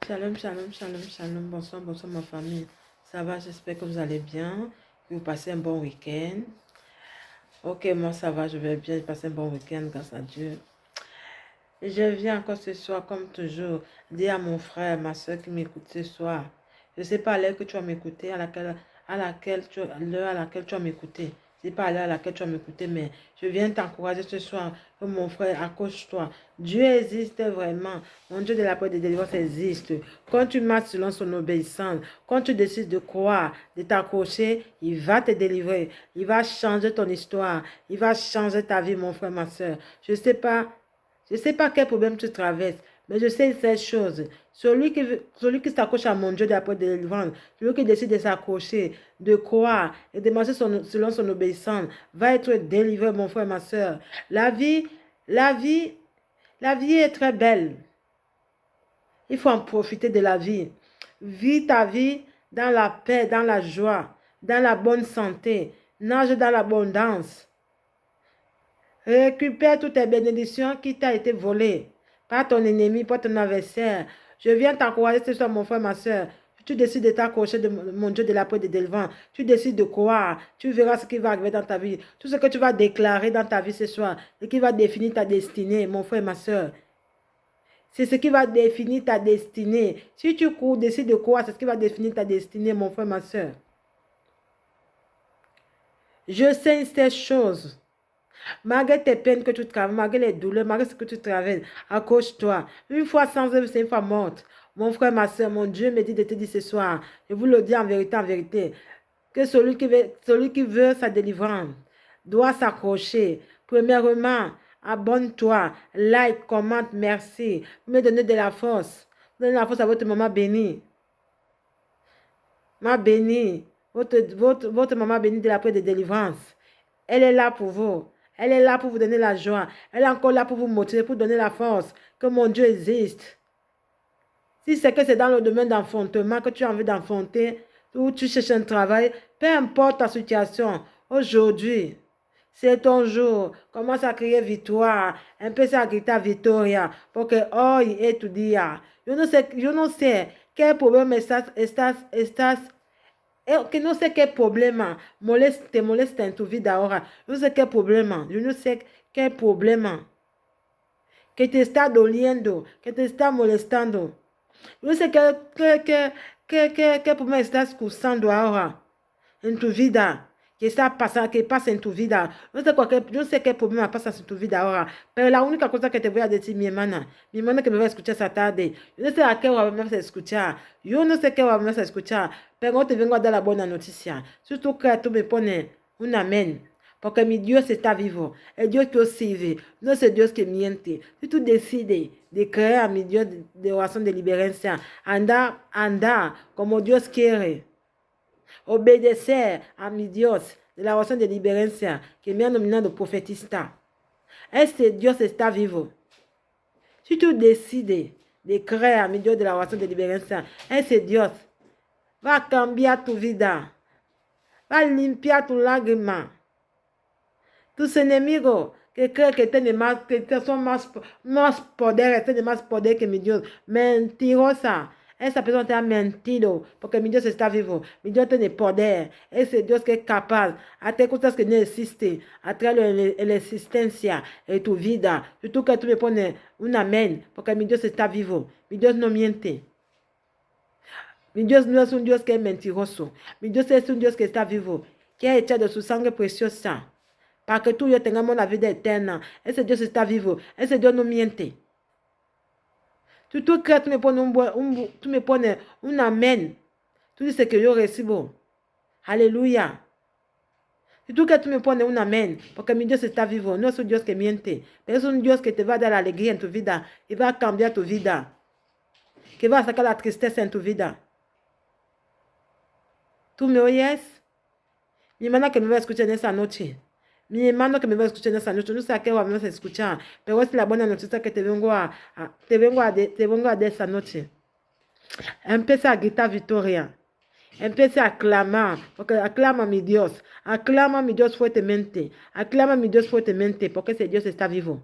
Shalom, shalom, shalom, shalom. Bonsoir, bonsoir ma famille. Ça va, j'espère que vous allez bien. Que vous passez un bon week-end. Ok, moi ça va, je vais bien. J'ai passé un bon week-end, grâce à Dieu. Et je viens encore ce soir, comme toujours, dire à mon frère, ma soeur qui m'écoute ce soir. Je ne sais pas l'heure que tu vas m'écouter, l'heure à laquelle tu vas m'écouter. Ce n'est pas l'heure à laquelle tu vas m'écouter, mais je viens t'encourager ce soir, que mon frère, accroche-toi. Dieu existe vraiment. Mon Dieu de la paix et de délivrance existe. Quand tu marches selon son obéissance, quand tu décides de croire, de t'accrocher, il va te délivrer. Il va changer ton histoire. Il va changer ta vie, mon frère, ma soeur. Je ne sais pas. Je ne sais pas quel problème tu traverses, mais je sais cette chose. Celui qui s'accroche à mon Dieu d'après de délivrance, celui qui décide de s'accrocher, de croire et de marcher selon son obéissance, va être délivré, mon frère, ma soeur. La vie, la vie, la vie est très belle. Il faut en profiter de la vie. Vis ta vie dans la paix, dans la joie, dans la bonne santé. Nage dans l'abondance. Récupère toutes tes bénédictions qui t'ont été volées par ton ennemi, par ton adversaire. Je viens t'encourager ce soir, mon frère, ma soeur. Tu décides de t'accrocher de mon Dieu de la paix et de délivrance. Tu décides de croire. Tu verras ce qui va arriver dans ta vie. Tout ce que tu vas déclarer dans ta vie ce soir et qui va définir ta destinée, mon frère, ma soeur. C'est ce qui va définir ta destinée. Si tu cours, décides de croire, c'est ce qui va définir ta destinée, mon frère, ma soeur. Je sais ces choses. Malgré tes peines que tu traverses, malgré les douleurs, malgré ce que tu traverses, accroche-toi. Une fois sans œuvre, c'est une fois morte. Mon frère, ma soeur, mon Dieu me dit de te dire ce soir, je vous le dis en vérité, que celui qui veut sa délivrance doit s'accrocher. Premièrement, abonne-toi, like, commente, merci. Vous me donnez de la force. Vous donnez de la force à votre maman bénie. Ma bénie, votre maman bénie de la paix de délivrance. Elle est là pour vous. Elle est là pour vous donner la joie. Elle est encore là pour vous motiver, pour donner la force que mon Dieu existe. Si c'est que c'est dans le domaine d'enfantement que tu as envie d'enfanter, ou tu cherches un travail, peu importe ta situation, aujourd'hui, c'est ton jour. Commence à crier victoire. Un peu à gritar Victoria. Pour que hoy et tu dia. Je ne sais quel problème estás que no sé qué problema te molesta en tu vida ahora. No sé qué problema. Yo no sé qué problema que te está doliendo, que te está molestando. Yo no sé qué problema estás cursando ahora en tu vida. Que pasa en tu vida. No sé qué problema pasa en tu vida ahora. Pero la única cosa que te voy a decir, mi hermana que me va a escuchar esta tarde, yo no sé a qué hora me vas a escuchar. Yo no sé qué hora me vas a escuchar. Pero te vengo a dar la buena noticia. Si tú crees, tú me pones un amén. Porque mi Dios está vivo. El Dios que yo sirve no es el Dios que miente. Si tú decides de creer a mi Dios de oración de liberación, anda como Dios quiere. Obedecer a mi Dios de la oración de liberación que me ha nominado profetista. Este Dios está vivo. Si tú decides de creer a mi Dios de la oración de liberación, ese Dios va a cambiar tu vida. Va a limpiar tu lágrima. Tus enemigos que creen que son más poderes, tienen más poder que mi Dios. Mentirosa. Esa persona te ha mentido porque mi Dios está vivo. Mi Dios tiene poder. Ese Dios que es capaz de hacer cosas que no existen a través de la existencia de tu vida. Surtout que tú me pones un amén porque mi Dios está vivo. Mi Dios no miente. Mi Dios no es un Dios que es mentiroso. Mi Dios es un Dios que está vivo, que ha echado su sangre preciosa para que tú y yo tengamos la vida eterna. Ese Dios está vivo. Ese Dios no miente. Tú crees, tú me pones un amén. Tú dices que yo recibo. Aleluya. Si tú crees, tú me pones un amén, porque mi Dios está vivo. No es un Dios que miente, pero es un Dios que te va a dar la alegría en tu vida. Y va a cambiar tu vida. Que va a sacar la tristeza en tu vida. ¿Tú me oyes? Mi hermana que me va a escuchar en esa noche. Mi hermano que me va a escuchar en esa noche. No sé a qué hora me vas a escuchar. Pero es la buena noticia que te vengo a dar esa noche. Empieza a gritar victoria. Empieza a clamar. Porque aclama a mi Dios. Aclama a mi Dios fuertemente. Aclama a mi Dios fuertemente. Porque ese Dios está vivo.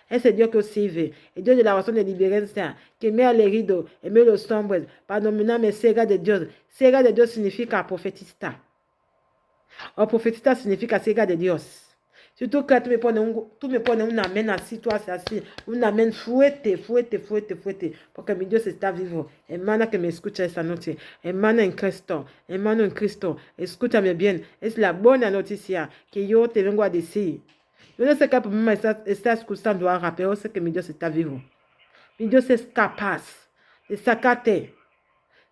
Et c'est Dieu qui sirve. Et Dieu de la raison de libération, qui met les rideaux, et met le sombre, par nominant mes Seigneur de Dieu. Seigneur de Dieu signifie qu'à prophétista. O prophétista signifie qu'à Seigneur de Dieu. Surtout quand tu me pone un amène assis, toi c'est assis, un amène fouette, porque mi Dios está vivo. Hermana que me escucha esta noche, hermana en Cristo, escúchame bien, es la buena noticia que yo te vengo a decir. Yo no sé qué problema estás escuchando ahora, pero sé que mi Dios está vivo. Mi Dios es capaz de sacarte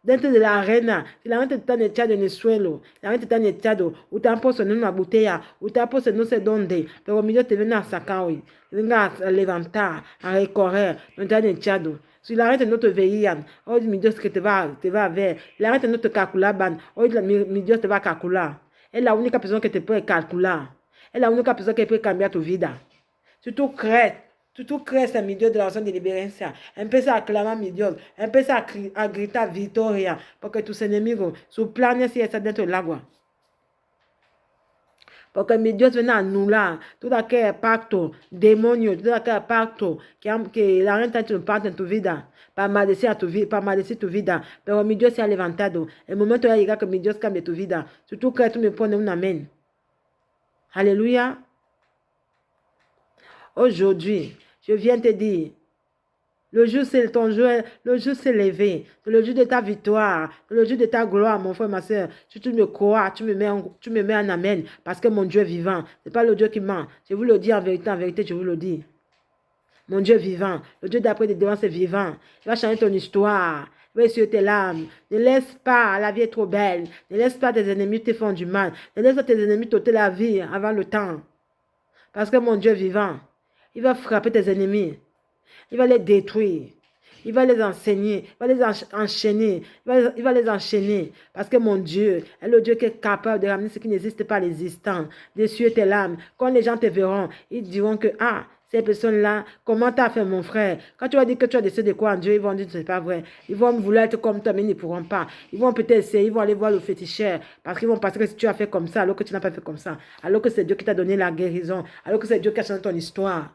dentro de la arena. Si la gente está echada en el suelo, la gente está echada, o te han puesto en una botella, o te han puesto no sé dónde, pero mi Dios te viene a sacar hoy, te venga a levantar, a recorrer, no te han echado. Si la gente no te veían, hoy mi Dios que te va a ver. La gente no te calculaban, hoy mi Dios te va a calcular. Es la única persona que te puede calcular. Es la única persona que puede cambiar tu vida. Si tú crees en mi Dios de la oración de liberación, empieza a clamar a mi Dios, empieza a gritar victoria, porque tus enemigos, sus planes sí están dentro del agua. Porque mi Dios viene a anular todo aquel pacto demonio, todo aquel pacto que la gente ha hecho un pacto en tu vida, para maldecir tu vida. Pero mi Dios se ha levantado. El momento ya llega que mi Dios cambie tu vida. Si tú crees, tú me pones un amén. Alléluia. Aujourd'hui, je viens te dire, le jour c'est ton jour, le jour s'est levé, c'est le jour de ta victoire, c'est le jour de ta gloire, mon frère, ma soeur. Si tu me crois, tu me mets en amène, parce que mon Dieu est vivant. Ce n'est pas le Dieu qui ment. Je vous le dis en vérité, je vous le dis. Mon Dieu est vivant, le Dieu d'après des devants, c'est vivant. Il va changer ton histoire. Il va essuyer tes larmes. Ne laisse pas, la vie est trop belle. Ne laisse pas tes ennemis te faire du mal. Ne laisse pas tes ennemis t'ôter la vie avant le temps. Parce que mon Dieu est vivant. Il va frapper tes ennemis. Il va les détruire. Il va les enseigner. Il va les enchaîner. Il va les enchaîner. Parce que mon Dieu est le Dieu qui est capable de ramener ce qui n'existe pas à l'existence. D'essuyer tes larmes. Quand les gens te verront, ils diront que, ah, ces personnes-là, comment tu as fait, mon frère? Quand tu vas dire que tu as décidé de quoi en Dieu, ils vont dire que ce n'est pas vrai. Ils vont vouloir être comme toi, mais ils ne pourront pas. Ils vont peut-être essayer, ils vont aller voir le féticheur. Parce qu'ils vont penser que si tu as fait comme ça, alors que tu n'as pas fait comme ça. Alors que c'est Dieu qui t'a donné la guérison. Alors que c'est Dieu qui a changé ton histoire.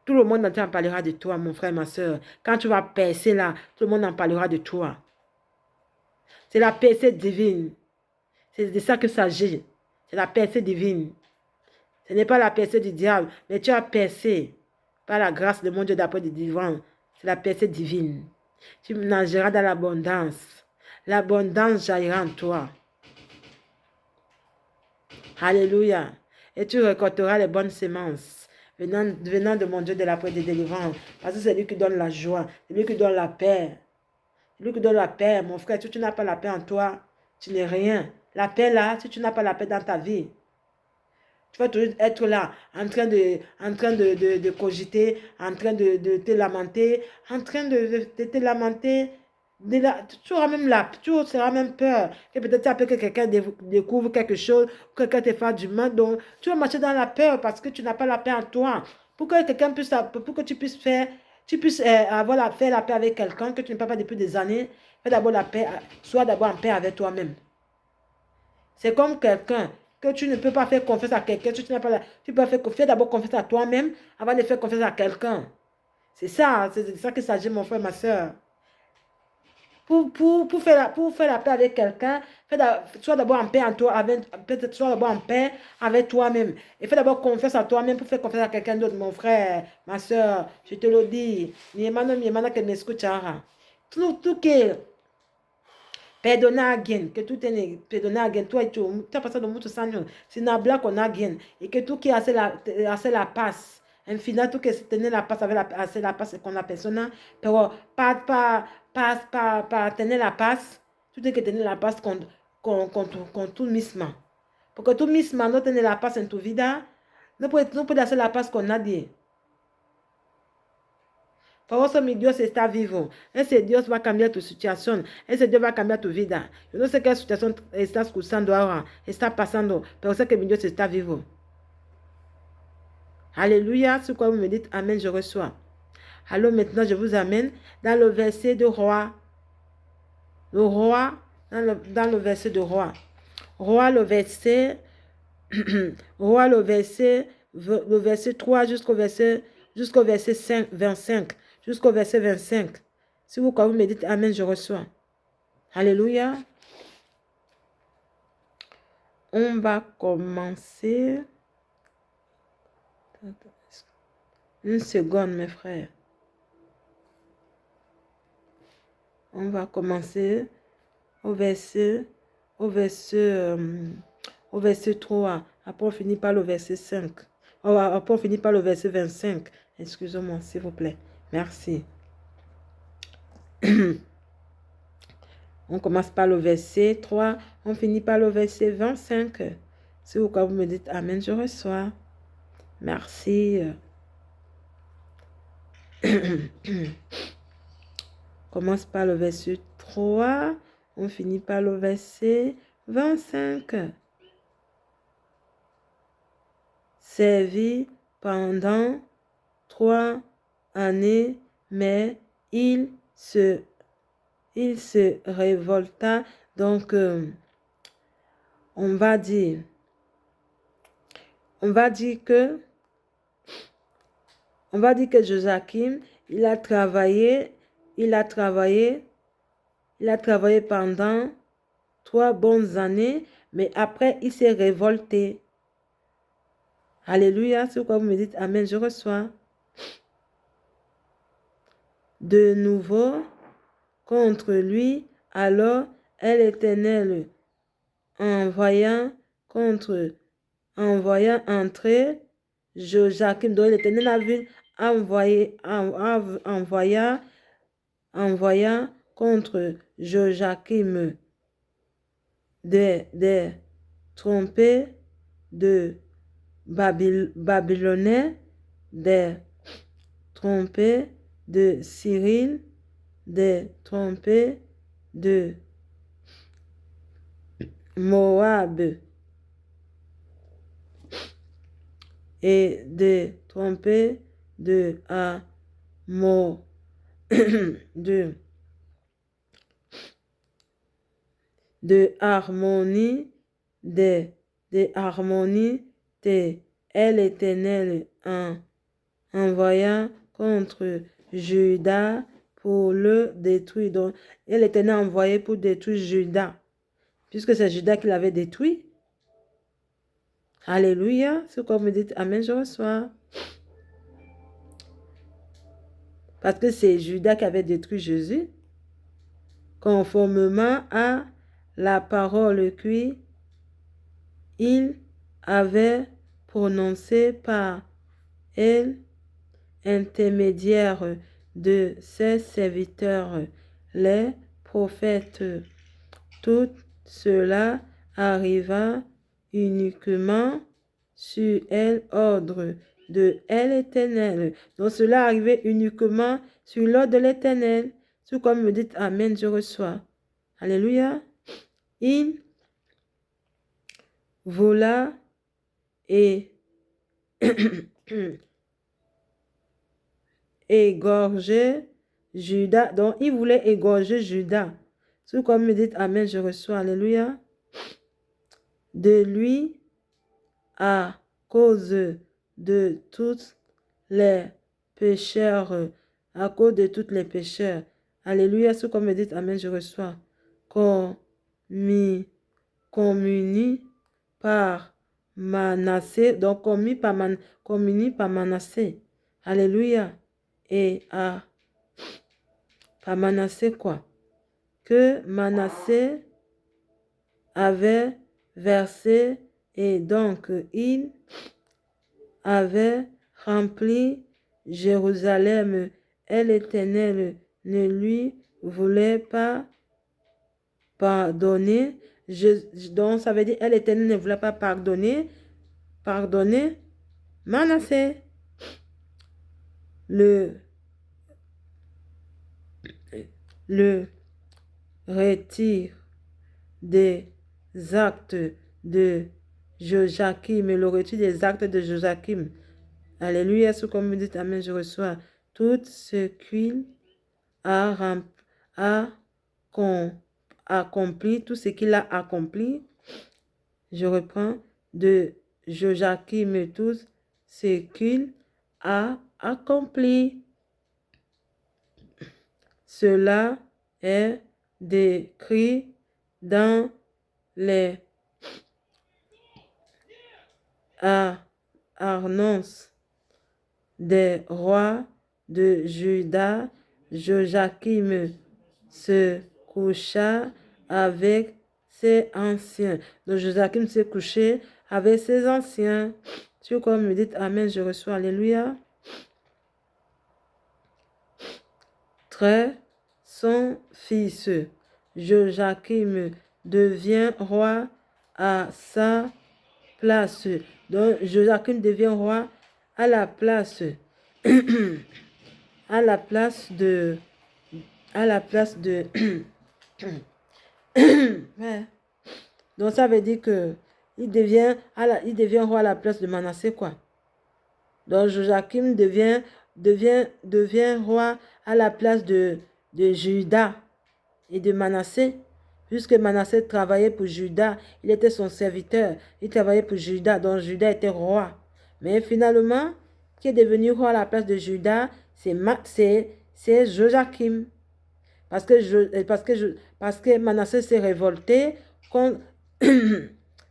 Tout le monde en parlera de toi, mon frère, ma soeur. Quand tu vas percer là, tout le monde en parlera de toi. C'est la percée divine. C'est de ça que ça s'agit. C'est la percée divine. Ce n'est pas la percée du diable, mais tu as percé par la grâce de mon Dieu d'après des divins. C'est la percée divine. Tu nageras dans l'abondance. L'abondance jaillira en toi. Alléluia. Et tu récolteras les bonnes semences. Venant de mon Dieu de la paix et de délivrance. Parce que c'est lui qui donne la joie. C'est lui qui donne la paix. C'est lui qui donne la paix. Mon frère, si tu n'as pas la paix en toi, tu n'es rien. La paix là, si tu n'as pas la paix dans ta vie, tu vas toujours être là, en train de cogiter, en train de te lamenter, en train de te lamenter. Tu auras même peur que peut-être après que quelqu'un découvre quelque chose, que quelqu'un te fasse du mal. Donc, tu vas marcher dans la peur parce que tu n'as pas la paix en toi. Pour que tu puisses faire la paix avec quelqu'un que tu ne peux pas depuis des années, fais d'abord la paix, sois d'abord en paix avec toi-même. C'est comme quelqu'un que tu ne peux pas faire confiance à quelqu'un, tu peux faire d'abord confiance à toi-même avant de faire confiance à quelqu'un. C'est ça qu'il s'agit, mon frère, ma soeur. Pour faire la paix avec quelqu'un, sois d'abord en paix avec toi-même. Et fais d'abord confiance à toi-même pour faire confiance à quelqu'un d'autre, mon frère, ma soeur. Je te le dis. Mi hermano que me escuchara. Tout que perdonar a alguien, que tú tienes, perdonar a alguien, tú has pasado muchos años sin hablar con alguien y que tú quieres hacer la paz. En final, tú quieres tener la paz, hacer la paz con la persona, pero para tener la paz, tú tienes que tener la paz con tú misma. Porque tú misma no tienes la paz en tu vida, no puedes hacer la paz con nadie. Por eso mi Dios está vivo. Ese Dios va a cambiar tu situación. Ese Dios va a cambiar tu vida. Yo no sé qué situación estás cruzando ahora, está pasando, pero sé que mi Dios está vivo. Alléluia. C'est quoi vous me dites Amen, je reçois. Alors maintenant, je vous amène dans le verset de Roi. Le Roi, dans le verset de Roi. Roi, le verset 3 jusqu'au verset jusqu'au verset 25. Jusqu'au verset 25. Si vous, quand vous me dites Amen, je reçois. Alléluia. On va commencer. Une seconde, mes frères. On va commencer au verset 3. Après, on finit par le verset 5. Après, on finit par le verset 25. Excusez-moi, s'il vous plaît. Merci. On commence par le verset 3. On finit par le verset 25. Si vous, quand vous me dites Amen, je reçois. Merci. Commence par le verset 3. On finit par le verset 25. Servi pendant 3 années, mais il se révolta. Donc, on va dire que Joachim, il a travaillé pendant 3 bonnes années, mais après, il s'est révolté. Alléluia, c'est pourquoi vous me dites Amen, je reçois. De nouveau, contre lui, alors l'Éternel envoya entrer Joachim. Donc l'Éternel a vu envoya contre Joachim des trompes de Babylonais, des trompes de Cyril, des trompes de Moab et des trompes de harmonie, de harmonie, l'Éternel envoya contre Juda pour le détruire. Donc, l'Éternel a envoyé pour détruire Juda, puisque c'est Juda qui l'avait détruit. Alléluia. C'est comme vous me dites Amen, je reçois. Parce que c'est Juda qui avait détruit Jésus, conformément à la parole qu'il avait prononcée par elle, intermédiaire de ses serviteurs, les prophètes. Tout cela arriva uniquement sur l'ordre de l'Éternel. Donc cela arrivait uniquement sur l'ordre de l'Éternel. Tout comme me dites Amen, je reçois. Alléluia. Il vola et égorger Judas. Donc, il voulait égorger Judas. Tout comme me dites Amen, je reçois. Alléluia. De lui, à cause de tous les pécheurs. À cause de tous les pécheurs. Alléluia. Tout comme me dites Amen, je reçois. Communie par Manassé. Donc, communie par Manassé. Alléluia. Et par Manassé quoi? Que Manassé avait versé, et donc il avait rempli Jérusalem, et l'Éternel ne lui voulait pas pardonner. Donc ça veut dire que l'Éternel ne voulait pas pardonner Manassé. Le retire des actes de Joachim, le retire des actes de Joachim. Alléluia, ce qu'on me dit, Amen, je reçois tout ce qu'il a accompli, tout ce qu'il a accompli. Je reprends de Joachim, tout ce qu'il a accompli. Cela est décrit dans les annonces des rois de Juda. Joachim se coucha avec ses anciens. Donc Joachim s'est couché avec ses anciens. Si vous me dites Amen, je reçois. Alléluia. Très son fils Joachim devient roi à sa place. Donc Joachim devient roi à la place à la place de ouais. Donc ça veut dire que il devient roi à la place de Manassé, quoi. Donc Joachim devient roi à la place de Juda et de Manassé, puisque Manassé travaillait pour Juda, il était son serviteur, il travaillait pour Juda, donc Juda était roi. Mais finalement, qui est devenu roi à la place de Juda, c'est Joachim. Parce que Manassé s'est révolté quand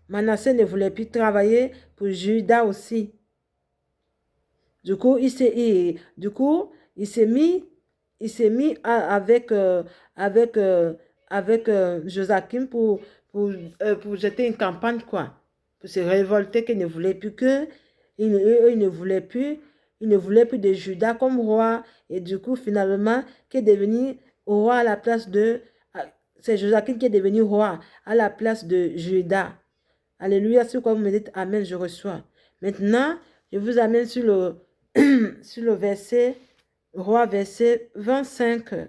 Manassé ne voulait plus travailler pour Juda aussi. Du coup, il s'est mis avec Joachim pour jeter une campagne, quoi. Pour se révolter qu'il ne voulait plus il ne voulait plus de Juda comme roi. Et du coup, finalement, qui est devenu roi à la place c'est Joachim qui est devenu roi à la place de Juda. Alléluia, c'est quoi vous me dites Amen, je reçois. Maintenant, je vous amène sur le verset, roi verset 25.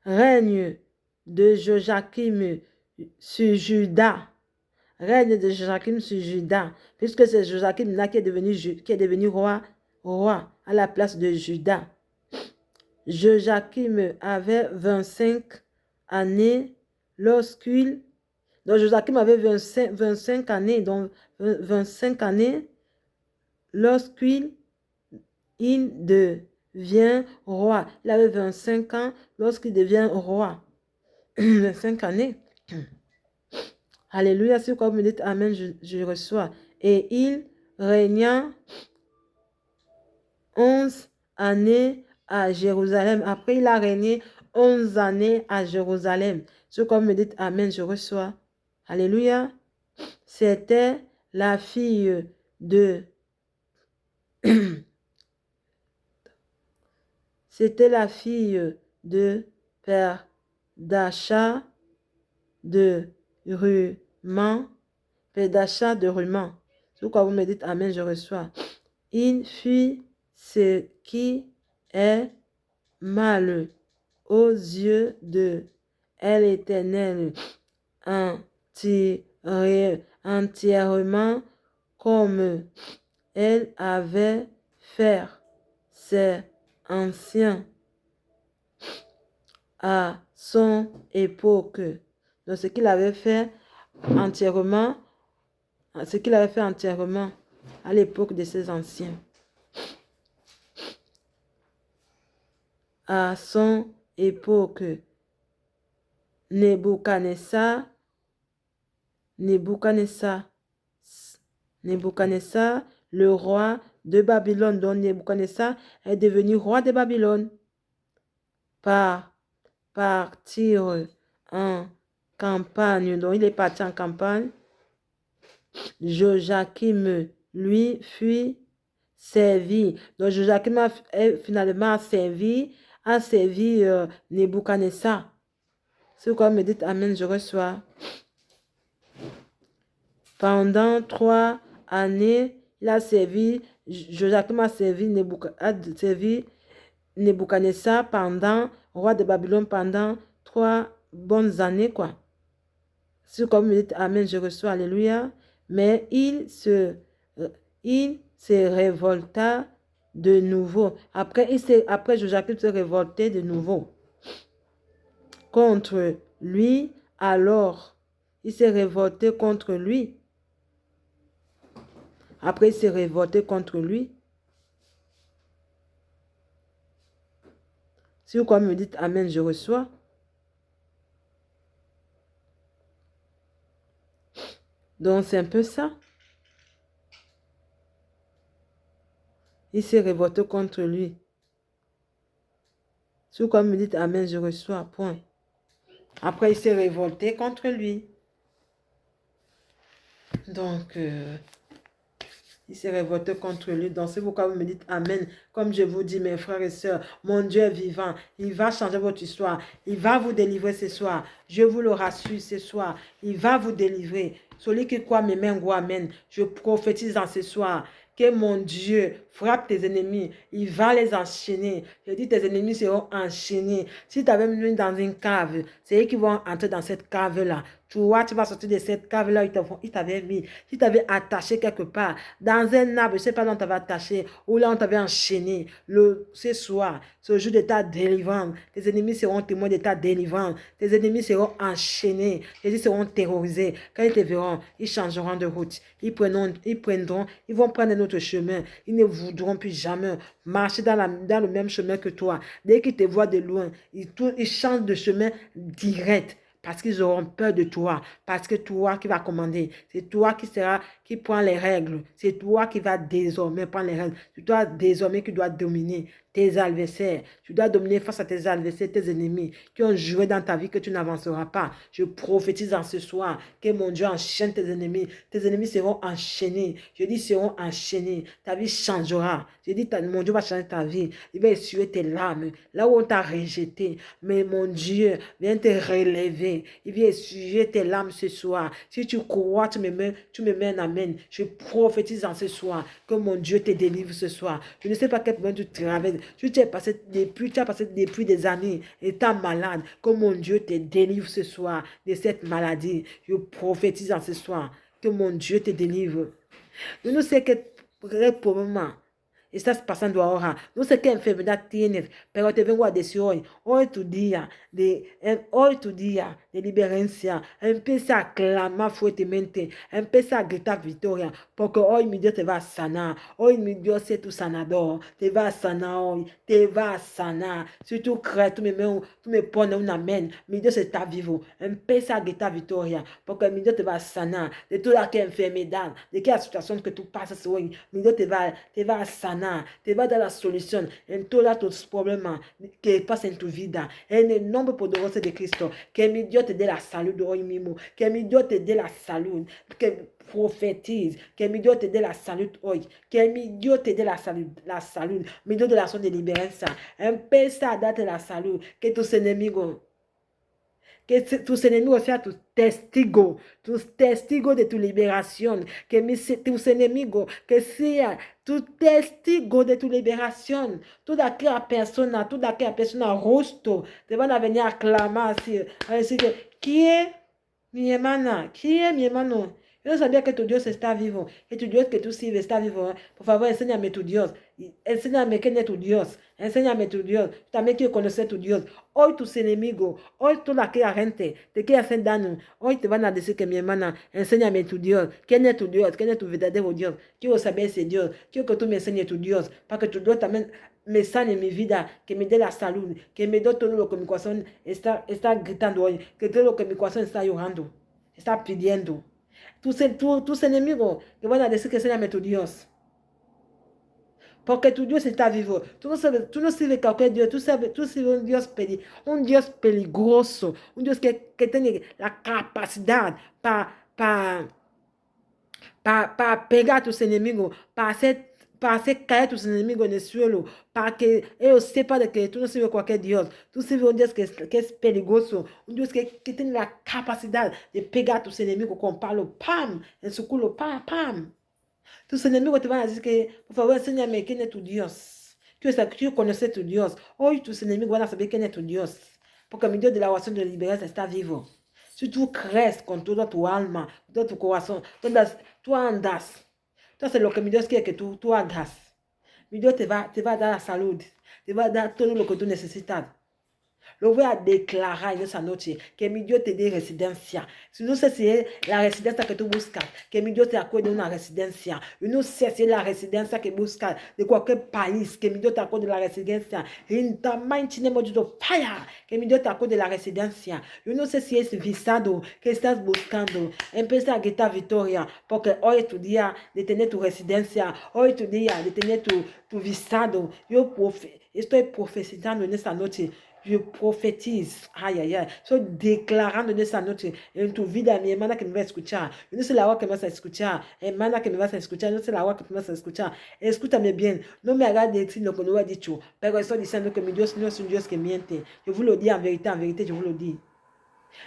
Règne de Joachim sur Juda. Règne de Joachim sur Juda. Puisque c'est Joachim là qui est devenu roi à la place de Juda. Joachim avait 25 années lorsqu'il... Donc Joachim avait 25 années, donc 25 années lorsqu'il devient roi. Il avait 25 ans lorsqu'il devient roi. 25 années. Alléluia, c'est quoi vous me dites Amen, je reçois. Et il régna 11 années à Jérusalem. Après, il a régné 11 années à Jérusalem. C'est quoi vous me dites Amen, je reçois. Alléluia. C'était la fille de... C'était la fille de Père d'achat de Ruman. Père d'achat de Ruman. C'est pourquoi vous me dites Amen, je reçois. Il fit ce qui est mal aux yeux de l'Éternel, entièrement comme elle avait fait ses anciens à son époque. Donc ce qu'il avait fait entièrement à l'époque de ses anciens. À son époque, Nebuchadnezzar, le roi de Babylone. Donc Nebuchadnezzar est devenu roi de Babylone. Partir en campagne. Donc il est parti en campagne. Joachim, lui, fut servi. Donc Joachim a finalement servi Nebuchadnezzar. C'est quoi me dites Amen, je reçois. Pendant 3 années, il a servi, Joachim a servi Nebuchadnezzar roi de Babylone pendant 3 bonnes années, quoi. C'est comme me dites Amen, je reçois, alléluia. Mais il se révolta de nouveau. Après Joachim se révoltait de nouveau contre lui. Alors, il s'est révolté contre lui. Après, il s'est révolté contre lui. Si vous me dites Amen, je reçois. Donc, c'est un peu ça. Il s'est révolté contre lui. Si vous me dites Amen, je reçois. Point. Après, il s'est révolté contre lui. Donc, il s'est révolté contre lui. Donc, c'est pourquoi vous me dites Amen. Comme je vous dis, mes frères et sœurs, mon Dieu est vivant. Il va changer votre histoire. Il va vous délivrer ce soir. Je vous le rassure ce soir. Il va vous délivrer. Celui qui croit mes mains, Amen. Je prophétise en ce soir que mon Dieu frappe tes ennemis. Il va les enchaîner. Je dis, tes ennemis seront enchaînés. Si tu avais mis dans une cave, c'est eux qui vont entrer dans cette cave-là. Tu vois, tu vas sortir de cette cave-là, ils t'avaient mis. Si tu avais attaché quelque part, dans un arbre, je ne sais pas où on t'avait attaché, ou là on t'avait enchaîné. Ce soir, ce jour de ta délivrance, tes ennemis seront témoins de ta délivrance. Tes ennemis seront enchaînés. Ils seront terrorisés. Quand ils te verront, ils changeront de route. Ils vont prendre notre chemin. Ils ne voudront plus jamais marcher dans le même chemin que toi. Dès qu'ils te voient de loin, ils changent de chemin direct. Parce qu'ils auront peur de toi. Parce que toi qui vas commander. C'est toi qui prend les règles. C'est toi qui vas désormais prendre les règles. C'est toi désormais qui dois dominer tes adversaires. Tu dois dominer face à tes adversaires, tes ennemis qui ont joué dans ta vie que tu n'avanceras pas. Je prophétise en ce soir que mon Dieu enchaîne tes ennemis. Tes ennemis seront enchaînés. Je dis seront enchaînés. Ta vie changera. Je dis mon Dieu va changer ta vie. Il va essuyer tes larmes. Là où on t'a rejeté. Mais mon Dieu vient te relever. Il vient essuyer tes larmes ce soir. Si tu crois, tu me mets un amen. Je prophétise en ce soir que mon Dieu te délivre ce soir. Je ne sais pas quel moment tu traverses. Tu as passé depuis des années étant malade. Que mon Dieu te délivre ce soir de cette maladie. Je prophétise en ce soir que mon Dieu te délivre. Je ne sais quel moment. Estás passando ahora. Não sei que enfermidade tienes, pero te vengo a decir hoy tu día de liberancia. Empieza a clamar fuertemente, empieza a gritar victoria, porque hoy mi Dios te va a sanar. Hoy mi Dios es tu sanador, te va a sanar hoy, te va a sanar. Si tú crees, tú me pones un amén, mi Dios está vivo. Empieza a gritar victoria, porque mi Dios te va a sanar de toda aquella enfermedad, de aquella situación que tú pasas hoy. Mi Dios te va a sanar. Te va a dar la solución en todos tus problemas que pasan en tu vida. En el nombre poderoso de Cristo, que mi Dios te dé la salud hoy mismo. Que mi Dios te dé la salud. Que prophétise. Que mi Dios te dé la salud hoy. Que mi Dios te dé la salud. La salud. Mi Dios de la zona de liberación. Empieza a darte la salud. Que tus enemigos. Que tus enemigos sean tus testigos de tu liberación. Que tus enemigos, que sean tus testigos de tu liberación. Toda aquella persona justo, te van a venir a clamar a decir que, ¿quién? Mi hermana, ¿quién mi hermano? Yo no sabía que tu Dios está vivo, que tu Dios que tú sirves está vivo. Por favor, enséñame tu Dios. Enséñame quién es tu Dios. Enséñame tu Dios. También quiero conocer tu Dios. Hoy tus enemigos, hoy toda aquella gente te quiere hacer daño. Hoy te van a decir que mi hermana, enséñame tu Dios. ¿Quién es tu Dios? ¿Quién es tu verdadero Dios? Quiero saber ese Dios. Quiero que tú me enseñes tu Dios. Para que tu Dios también me sane mi vida, que me dé la salud, que me dé todo lo que mi corazón está gritando hoy, que todo lo que mi corazón está llorando, está pidiendo. Tus enemigos que van a decir que enséñame tu Dios. Porque tu Dios está vivo. Tú no sirves cualquier Dios. Tú sirves un Dios peligroso. Un Dios que tiene la capacidad para pegar a tus enemigos, para hacer caer a tus enemigos en el suelo, para que ellos sepan de que tú no sirves cualquier Dios. Tú sirves un Dios que es peligroso, un Dios que tiene la capacidad de pegar a tus enemigos con palo, pam, en su culo, pam, pam. Tus enemigos te van a decir que, por favor, enséñame quién es tu Dios. Quiero conocer tu Dios. Hoy tus enemigos van a saber quién es tu Dios. Porque mi Dios de la oración de liberación está vivo. Si tú crees con toda tu alma, todo tu corazón, tú andas. Entonces lo que mi Dios quiere que tú hagas. Mi Dios te va a dar la salud. Te va a dar todo lo que tú necesitas. Lo voy a declarar en esa noche que mi Dios te dé residencia. Si no sé si es la residencia que tú buscas, que mi Dios te acuerde una residencia. Yo no sé si es la residencia que buscas de cualquier país, que mi Dios te acuerde la residencia. In the mighty name of Jesus, fire, que mi Dios te acuerde la residencia. Yo no sé si es visado que estás buscando. Empieza a gritar victoria, porque hoy es tu día de tener tu residencia. Hoy es tu día de tener tu visado. Yo estoy profetizando en esta noche. Je profetizo, ay, ay, ay, estoy declarando en esta noche en tu vida, mi hermana que me va a escuchar. Yo no sé la hora que me vas a escuchar, hermana que me vas a escuchar, no sé la hora que me vas a escuchar. Escúchame bien, no me hagas decir lo que no he dicho, pero estoy diciendo que mi Dios no es un Dios que miente. Je vous le dis en vérité, je vous le dis.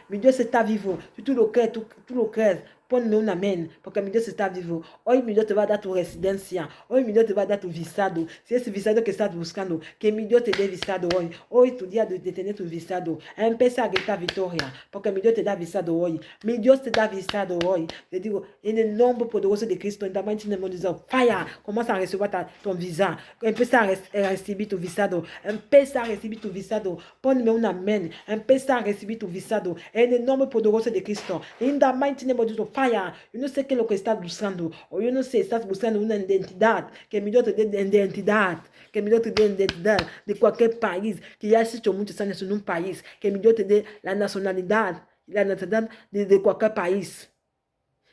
Mi Dios está vivo. Si tú lo crees, tú lo crees. Ponme un amén, porque mi Dios está vivo. Hoy mi Dios te va a dar tu residencia. Hoy mi Dios te va a dar tu visado. Si es visado que estás buscando, que mi Dios te dé visado hoy. Hoy es tu día de tener tu visado. Empieza a gritar victoria, porque mi Dios te da visado hoy. Mi Dios te da visado hoy. Te digo, en el nombre poderoso de Cristo, en la mighty name of Jesus, fire, commence à recevoir ton visa. Empieza a recibir tu visado. Empieza a recibir tu visado. Ponme un amén. Empieza a recibir tu visado. En el nombre poderoso de Cristo. In the mighty name of Jesus, fire. Yo no sé qué es lo que estás buscando. O yo no sé, estás buscando una identidad. Que mi Dios te dé identidad. Que mi Dios te dé identidad de cualquier país. Que ya has hecho muchos años en un país. Que mi Dios te dé la nacionalidad. La nacionalidad de cualquier país.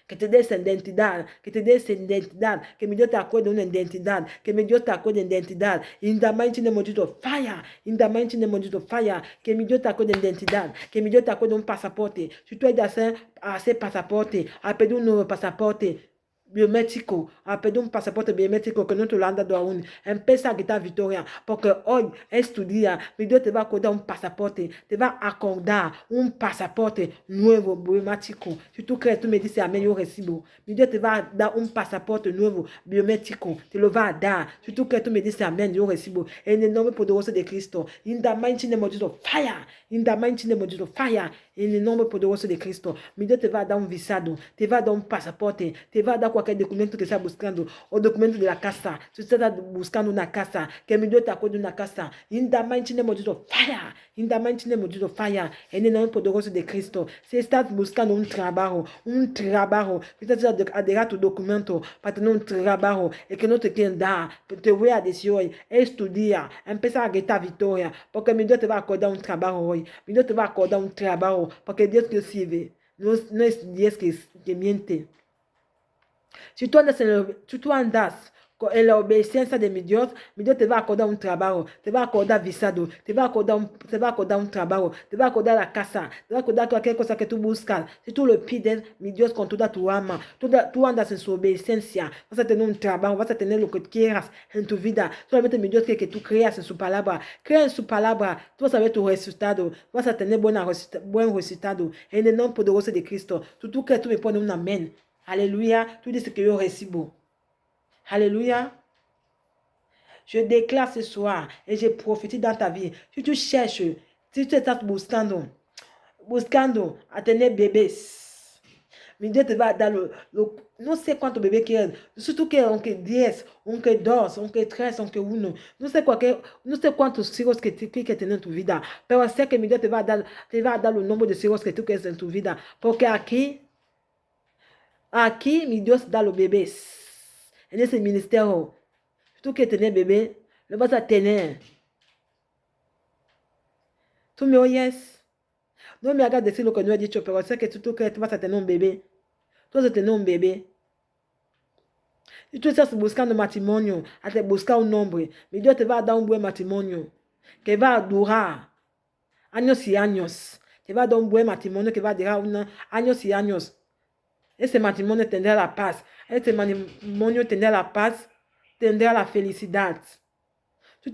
Que te dé esa identidad, que te dé esa identidad, que mi Dios te acuerde una identidad, que mi Dios te acuerde una identidad. In the mighty name of Jesus, fire. In the mighty name of Jesus, fire. Que mi Dios te acuerde una identidad, que mi Dios te acuerde un pasaporte. Si tú eres a hacer pasaporte, a pedir un nuevo pasaporte biométrico, a pedir un pasaporte biométrico que no te lo han dado aún. Empieza a gritar victoria, porque hoy es tu día. Mi Dios te va a acordar un pasaporte, te va a acordar un pasaporte nuevo biométrico. Si tú crees, tú me dices amén, yo recibo. Mi Dios te va a dar un pasaporte nuevo biométrico, te lo va a dar. Si tú crees, tú me dices amén, yo recibo. En el nombre poderoso de Cristo, in the mighty name of Jesus, fire. In the mighty name of Jesus, fire. En el nombre poderoso de Cristo, mi Dios te va a dar un visado, te va a dar un pasaporte, te va a dar cualquier documento que estás buscando, o documento de la casa. Si estás buscando una casa, que mi Dios te acuerde una casa. In the mighty name of Jesus, fire. In the mighty name of Jesus, fire. En el nombre poderoso de Cristo, si estás buscando un trabajo, si estás adherar tu documento para tener un trabajo y que no te quieren dar, te voy a decir hoy, es tu día, empieza a gritar victoria, porque mi Dios te va a acordar un trabajo hoy. Mi Dios te va a acordar un trabajo, porque Dios que sirve, no es Dios que miente. Si tú andas en la obediencia de mi Dios te va a acordar un trabajo, te va a acordar visado, te va a acordar un trabajo, te va a acordar la casa, te va a acordar cualquier cosa que tú buscas. Si tú lo pides, mi Dios con toda tu alma, tú andas en su obediencia, vas a tener un trabajo, vas a tener lo que quieras en tu vida. Solamente mi Dios quiere que tú creas en su palabra. Crea en su palabra, tú vas a ver tu resultado, vas a tener buen resultado. En el nombre poderoso de Cristo, tú crees, tú me pones un amén. Alléluia, tú dices que yo recibo. Alléluia. Je déclare ce soir et je profite dans ta vie. Si tu cherches, si tu estás buscando a tener bebés, mi Dios te va a dar no sé cuántos bebés quieres, surtout que aunque 10, aunque 2, aunque 3, aunque 1, no sé cuántos hijos que tú quieres tener en tu vida, pero sé que mi Dios te va a dar le nombre de hijos que tú quieres en tu vida, porque aquí mi Dios da los bebés. En ese ministerio, si tú quieres tener bebé, lo vas a tener. ¿Tú me oyes? No me hagas decir lo que no he dicho, pero sé que si tú crees que tú vas a tener un bebé, tú vas a tener un bebé. Si tú estás buscando matrimonio, a te buscar un hombre, mi Dios te va a dar un buen matrimonio, que va a durar años y años. Te va a dar un buen matrimonio que va a durar años y años. Ese matrimonio tendrá la paz. Ese matrimonio tendrá la paz, tendrá la felicidad. Tú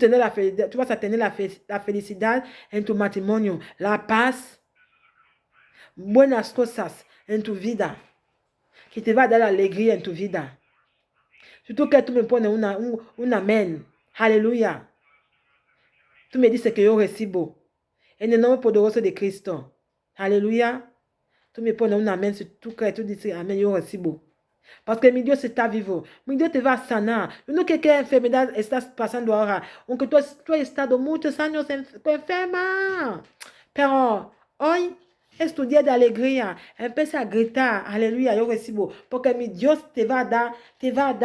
vas a tener la felicidad en tu matrimonio, la paz, buenas cosas en tu vida, que te va a dar la alegría en tu vida. Surtout que tú me pones un amén. Aleluya. Tú me dices que yo recibo. En el nombre poderoso de Cristo. Aleluya. Tú me pones un amén. Si tú crees, tú dices amén, yo recibo. Parce que mi Dios está vivo. Mi Dios te va a sanar. Yo no sé qué enfermedad estás pasando ahora. Aunque tú has estado muchos años enferma. Pero hoy es tu día de alegría. Empieza a gritar. Aleluya, yo recibo. Porque mi Dios te va a dar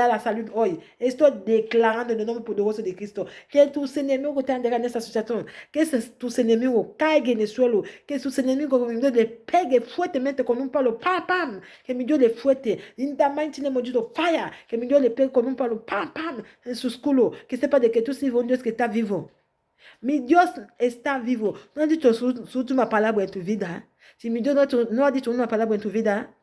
la salud hoy. Estoy declarando en el nombre poderoso de Cristo que tus enemigos te han dejado en esta situación. Que tus enemigos caigan en el suelo. Que sus enemigos mi Dios les pegue fuertemente con un palo. Pam, pam. Que mi Dios les fuerte. In the mighty name of Jesus, fire. Que mi Dios les pegue con un palo. Pam, pam. En sus culos. Que sepa de que tú sirves un Dios que está vivo. Mi Dios está vivo. No ha dicho su última palabra en tu vida. Si mi Dios no ha dicho una palabra en tu vida,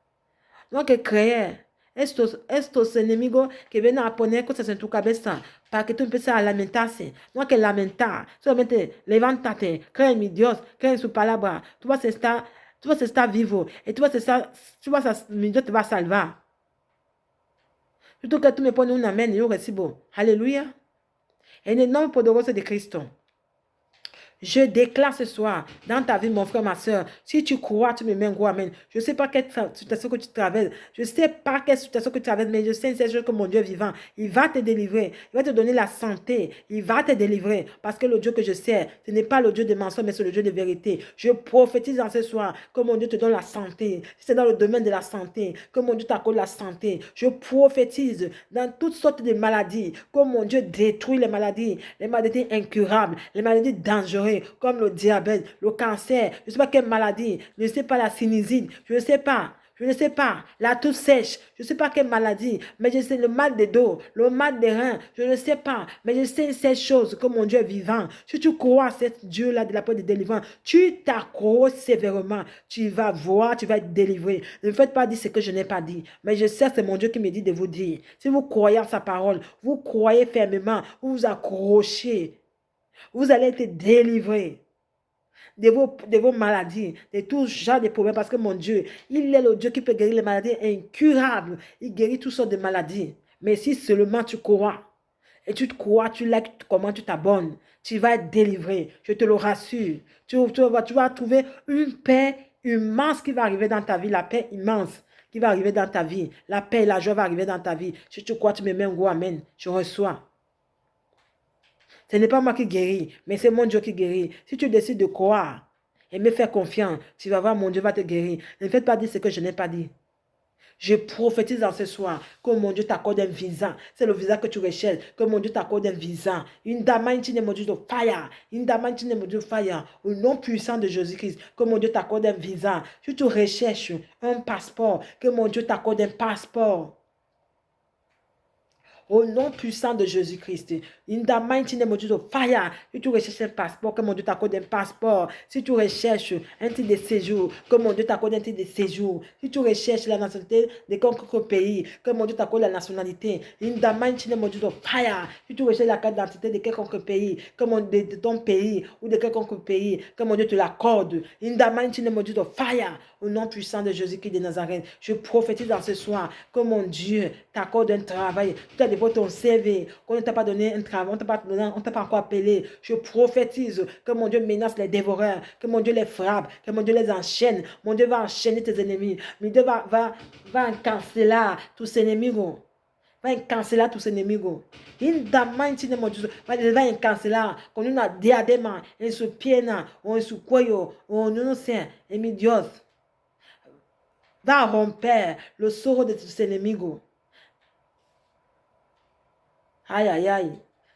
no hay que creer. Estos enemigos que vienen a poner cosas en tu cabeza para que tú empieces a lamentarse. No hay que lamentar. Solamente levántate. Cree en mi Dios. Cree en su palabra. Tú vas a estar vivo. Y mi Dios te va a salvar. Surtout que tú me pones un amén y yo recibo. Alléluia. En el nombre poderoso de Cristo. Je déclare ce soir dans ta vie, mon frère, ma soeur, si tu crois, tu me mets un gros amen. Je ne sais pas quelle situation que tu traverses. Je ne sais pas quelle situation que tu traverses, mais je sais que mon Dieu est vivant. Il va te délivrer. Il va te donner la santé. Il va te délivrer. Parce que le Dieu que je sers, ce n'est pas le Dieu de mensonge, mais c'est le Dieu de vérité. Je prophétise en ce soir que mon Dieu te donne la santé. Si c'est dans le domaine de la santé, que mon Dieu t'accorde la santé. Je prophétise dans toutes sortes de maladies, que mon Dieu détruit les maladies incurables, les maladies dangereuses, comme le diabète, le cancer, je ne sais pas quelle maladie, je ne sais pas la sinusite, je ne sais pas. Je ne sais pas, la toux sèche, je ne sais pas quelle maladie, mais je sais le mal des dos, le mal des reins, je ne sais pas, mais je sais ces choses que mon Dieu est vivant. Si tu crois à ce Dieu-là de la part de délivrance, tu t'accroches sévèrement, tu vas voir, tu vas être délivré. Ne me faites pas dire ce que je n'ai pas dit, mais je sais que c'est mon Dieu qui me dit de vous dire. Si vous croyez en sa parole, vous croyez fermement, vous vous accrochez. Vous allez être délivré de vos maladies, de tout genre de problèmes, parce que mon Dieu, il est le Dieu qui peut guérir les maladies incurables. Il guérit toutes sortes de maladies. Mais si seulement tu crois, et tu te crois, tu likes comment tu t'abonnes, tu vas être délivré, je te le rassure. Tu vas trouver une paix immense qui va arriver dans ta vie, la paix immense qui va arriver dans ta vie. La paix et la joie va arriver dans ta vie. Si tu crois, tu me mets un gros amen, je reçois. Ce n'est pas moi qui guéris, mais c'est mon Dieu qui guérit. Si tu décides de croire et me faire confiance, tu vas voir, mon Dieu va te guérir. Ne faites pas dire ce que je n'ai pas dit. Je prophétise en ce soir que mon Dieu t'accorde un visa. C'est le visa que tu recherches. Que mon Dieu t'accorde un visa. Une diamantine de fire. Une diamantine de fire. Au nom puissant de Jésus-Christ. Que mon Dieu t'accorde un visa. Si tu recherches un passeport, que mon Dieu t'accorde un passeport. Au nom puissant de Jésus-Christ. In the mighty name of Jesus. Fire. Si tu recherches un passeport, que mon Dieu t'accorde un passeport. Si tu recherches un titre de séjour, que mon Dieu t'accorde un titre de séjour. Si tu recherches la nationalité de quelque pays, que mon Dieu t'accorde la nationalité. In the mighty name of Jesus. Fire. Si tu recherches la carte d'identité de quelque pays, que mon Dieu de ton pays ou de quelque pays, que mon Dieu te l'accorde. In the mighty name of Jesus. Fire. Au nom puissant de Jésus-Christ de Nazareth. Je prophétise dans ce soir que mon Dieu t'accorde un travail. Tu as déposé ton CV, qu'on ne t'a pas donné un travail, on ne t'a pas encore appelé. Je prophétise que mon Dieu menace les dévoreurs, que mon Dieu les frappe, que mon Dieu les enchaîne. Mon Dieu va enchaîner tes ennemis. Mon Dieu va canceller tous ses ennemis. Va canceller tous ses ennemis. In the mighty name of Jesus, va canceller con una diadema en su pierna o en su cuello o no sé, en mi Dios. Va romper le sceau de tus ennemis. Aïe, aïe, aïe.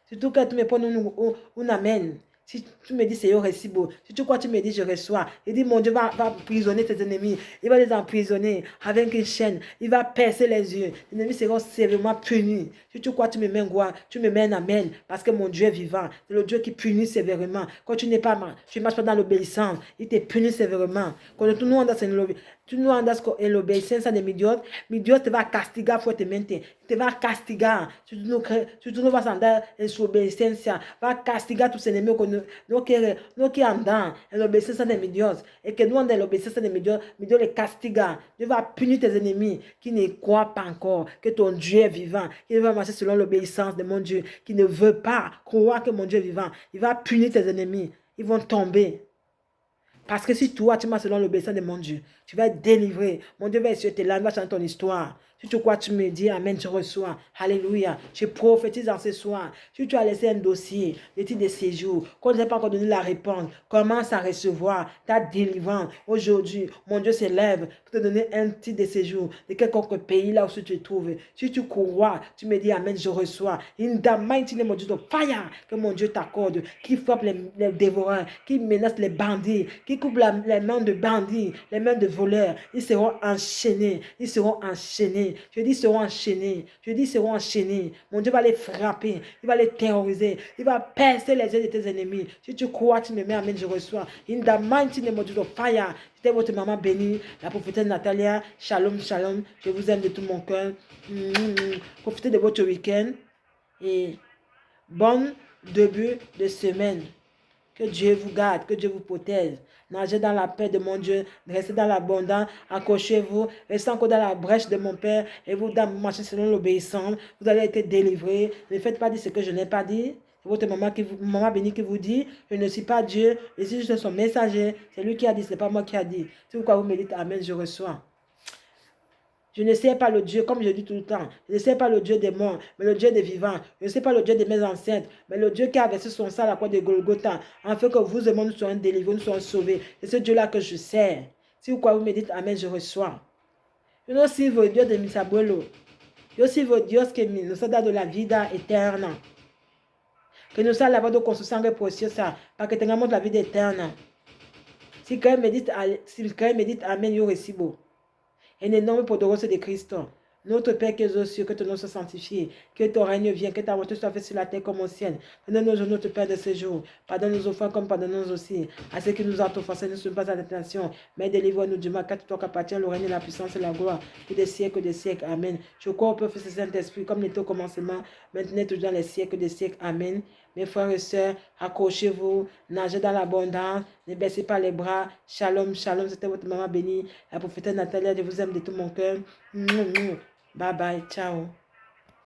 Surtout que tu me prends un amen. Si tu me dis c'est un récit beau, si tu crois, tu me dis je reçois. Il dit mon Dieu va emprisonner tes ennemis. Il va les emprisonner avec une chaîne. Il va percer les yeux. Les ennemis seront sévèrement punis. Si tu crois, tu me mets un gloire, tu me mets un amen. Parce que mon Dieu est vivant. C'est le Dieu qui punit sévèrement. Quand tu n'es pas, tu ne marches pas dans l'obéissance, il te punit sévèrement. Quand tu nous andas en l'obéissance de mi Dios te va castigar fuertemente. Te va castigar. Si tu no vas a andar en su obediencia, va a castigar tus enemigos. No quiere andar en la obediencia de mi Dios. Et que nous andons en l'obéissance de mi Dios les castiga. Dieu va punir tes ennemis qui ne croient pas encore que ton Dieu est vivant. Qui va marcher selon l'obéissance de mon Dieu. Qui ne veut pas croire que mon Dieu est vivant. Il va punir tes ennemis. Ils vont tomber. Parce que si toi, tu marches selon l'obéissance de mon Dieu, tu vas être délivré. Mon Dieu va essuyer tes larmes, va changer ton histoire. Si tu crois, tu me dis Amen, je reçois. Alléluia. Je prophétise en ce soir. Si tu as laissé un dossier, des titres de séjour, qu'on ne t'a pas encore donné la réponse, commence à recevoir ta délivrance. Aujourd'hui, mon Dieu s'élève pour te donner un titre de séjour de quelconque pays là où tu te trouves. Si tu crois, tu me dis Amen, je reçois. In the mighty name of Jesus, fire que mon Dieu t'accorde, qui frappe les dévoreurs, qui menace les bandits, qui coupe les mains de bandits, les mains de voleurs. Ils seront enchaînés. Ils seront enchaînés. Je dis seront enchaînés. Je dis seront enchaînés. Mon Dieu va les frapper. Il va les terroriser. Il va percer les yeux de tes ennemis. Si tu crois, tu me mets Amen, je reçois. In the mighty name of Jesus, fire. C'était votre maman bénie, la prophétesse Natalia. Shalom, shalom. Je vous aime de tout mon cœur. Profitez de votre week-end. Et bon début de semaine. Que Dieu vous garde, que Dieu vous protège. Nagez dans la paix de mon Dieu, restez dans l'abondance, accrochez-vous, restez encore dans la brèche de mon Père et vous marchez selon l'obéissance. Vous allez être délivrés. Ne faites pas dire ce que je n'ai pas dit. C'est votre maman bénie qui vous dit, je ne suis pas Dieu, je suis juste son messager. C'est lui qui a dit, ce n'est pas moi qui a dit. C'est pourquoi vous me dites Amen, je reçois. Je ne sais pas le Dieu, comme je dis tout le temps, je ne sais pas le Dieu des morts, mais le Dieu des vivants. Je ne sais pas le Dieu de mes ancêtres, mais le Dieu qui a versé son sang à la croix de Golgotha, afin que vous et moi nous soyons délivrés, nous soyons sauvés. C'est ce Dieu-là que je sers. Si vous croyez, vous me dites Amen, je reçois. Je ne sais pas le Dieu de Misabuelo. Je sais pas Dieu qui nous a donné la vie éternelle. Que nous a lavado con su sangre preciosa, para que tengamos la vida eterna. Si quelqu'un me dit Amen, yo recibo. En el nombre poderoso de Cristo, notre Père qui es aux cieux, que ton nom soit sanctifié, que ton règne vienne, que ta volonté soit faite sur la terre comme au ciel. Donne-nous notre Père de ce jour. Pardonne nos offenses comme pardonnons aussi à ceux qui nous ont offensés, ne sont pas à la tentation, mais délivre-nous du mal, car toi qu'appartient le règne, la puissance et la gloire, pour des siècles, des siècles. Amen. Je crois au Père, Fils et Saint-Esprit, comme il était au commencement, maintenant toujours dans les siècles des siècles. Amen. Mes frères et sœurs, accrochez-vous, nagez dans l'abondance, ne baissez pas les bras. Shalom, shalom, c'était votre maman bénie, la prophétesse Natalia, je vous aime de tout mon cœur. Bye bye, ciao.